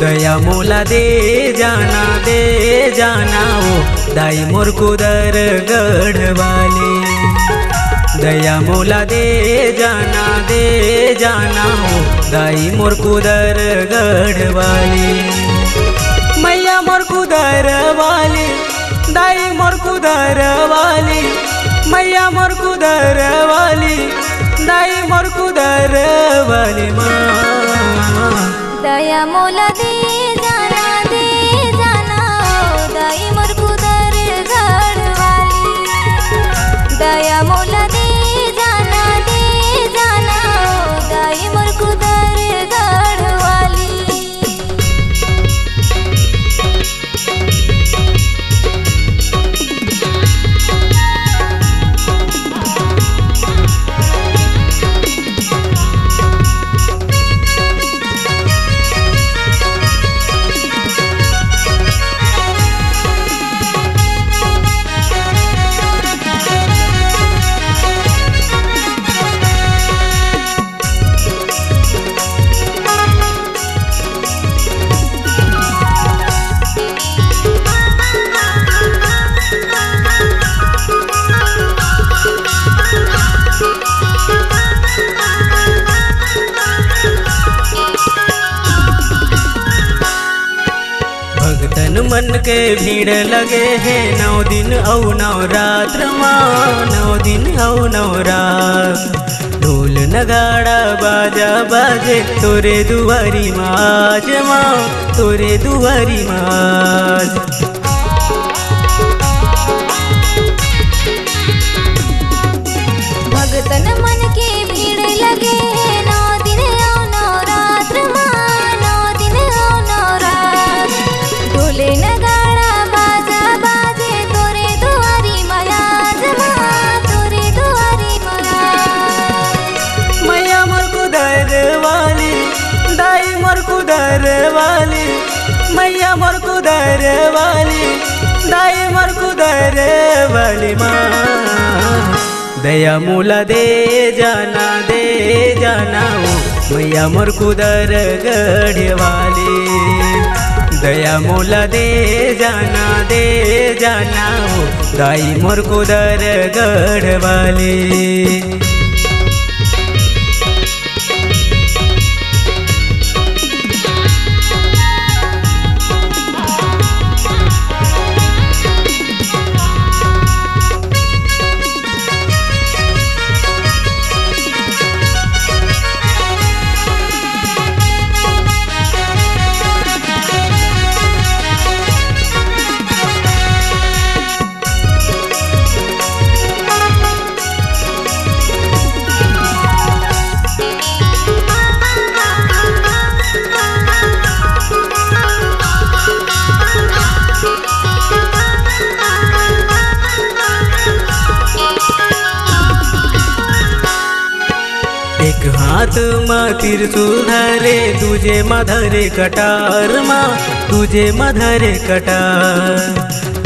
दया मोला दे जाना ओ दाई मोर कुदर गढ़ वाली। दया मोला दे जाना हो दाई मोर कुदर गढ़ वाली। मैया मोर कुदर वाली, दाई मोर कुदर वाली। मैया मोर कुदर वाली, दाई मोर कुदर वाली माँ। दया मोला दे जाना ओ दाई मोर कुदर गढ़ वाली। दया मोला दे जाना ओ दाई मोर कुदर गढ़ वाली। भगतन मन के भीड़ लगे है 9 दिन औ नवरात्र माँ। 9 दिन औ नवरात्र ढोल नगाड़ा बाजा बाजे तोरे दुआरी माज माँ, तोरे दुआरी माज। भगतन मन के भीड़ लगे 9 दिन औ नवरात्र माँ। 9 दिन औ नवरात्र ढोले नगाड़ा बाजा बाजे तोरे दुआरी महाराज माँ, तोरे दुआरी महाराज। मैया मोर कुदर वाली, दाई मोर कुदर वाली। मैया मोर कुदर वाली, दाई मोर कुदर वाली माँ। दया मोला दे जाना ओ मैया मोर कुदर गढ़ वाली। दया मोला दे जाना ओ दाई मोर कुदर गढ़ वाली। एक हाथ में त्रिशूल धरे तुझे मधरे कटार माँ, तुझे मधरे कटार।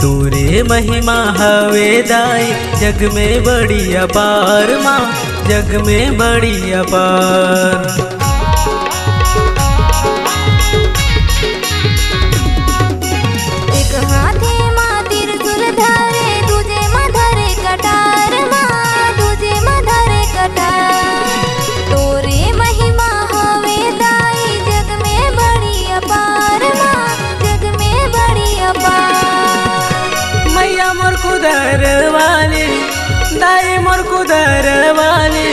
तोरे महिमा हवे दाई जग में बड़ी अपार माँ, जग में बड़ी अपार। एक हाथे माँ त्रिशूल धरे तुझे मधरे कटार माँ, तुझे मधरे कटार। तोरे महिमा हवे दाई जग में बड़ी अपार माँ, जग में बड़ी अपार। मैया मोर कुदर वाली, दाई मोर कुदर वाली।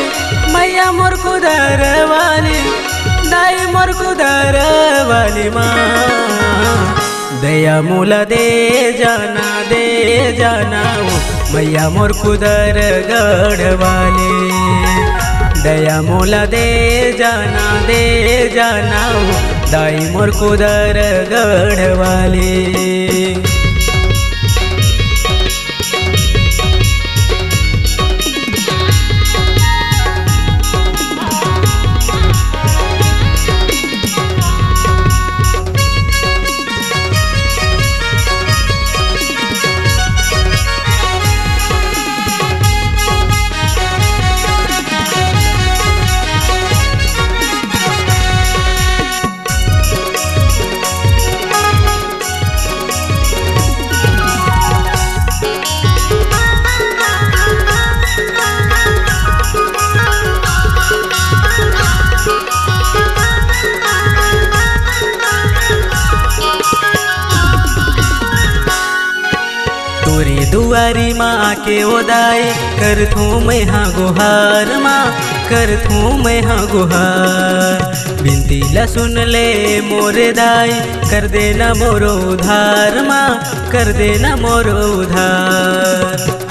मैया मोर कुदर वाली, दाई मोर कुदर वाली माँ। दया मोला दे जाना ओ मैया मोर कुदर गढ़ वाली। दया मोला दे जाना ओ दाई मोर कुदर गढ़ वाली। दुआरी माँ आके ओ दाई कर थू मैं हाँ गुहार माँ कर थू मैं हाँ गुहार। बिनती ला सुन ले मोरे दाई कर देना मोरो उधार माँ कर देना मोरो उधार।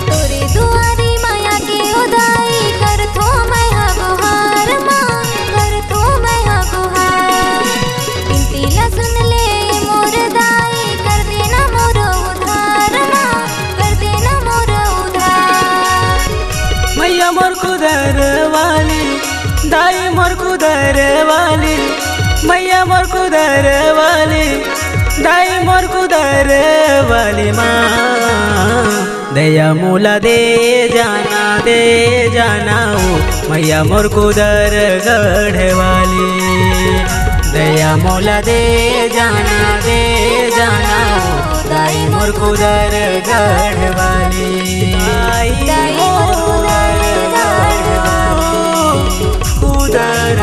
तोरे दुआरी माया के उदाई कर थो मैं हाँ गुहार माँ कर थो मैं हाँ गुहार। बिनती ला सुन ले मोर दाई कर देना मोर उधार माँ कर देना मोर उधार। मैया मोर कुदर वाली दाई मोर कुदर वाली मैया मोर कुदर वाली दाई मोर कुदर वाली माँ दया मोला दे जाना ओ मैया मोर कुदर गढ़ वाली। दया मोला दे जाना ओ दाई मोर कुदर गढ़ वाली। दाई मोर कुदर गढ़ वाली। कुदर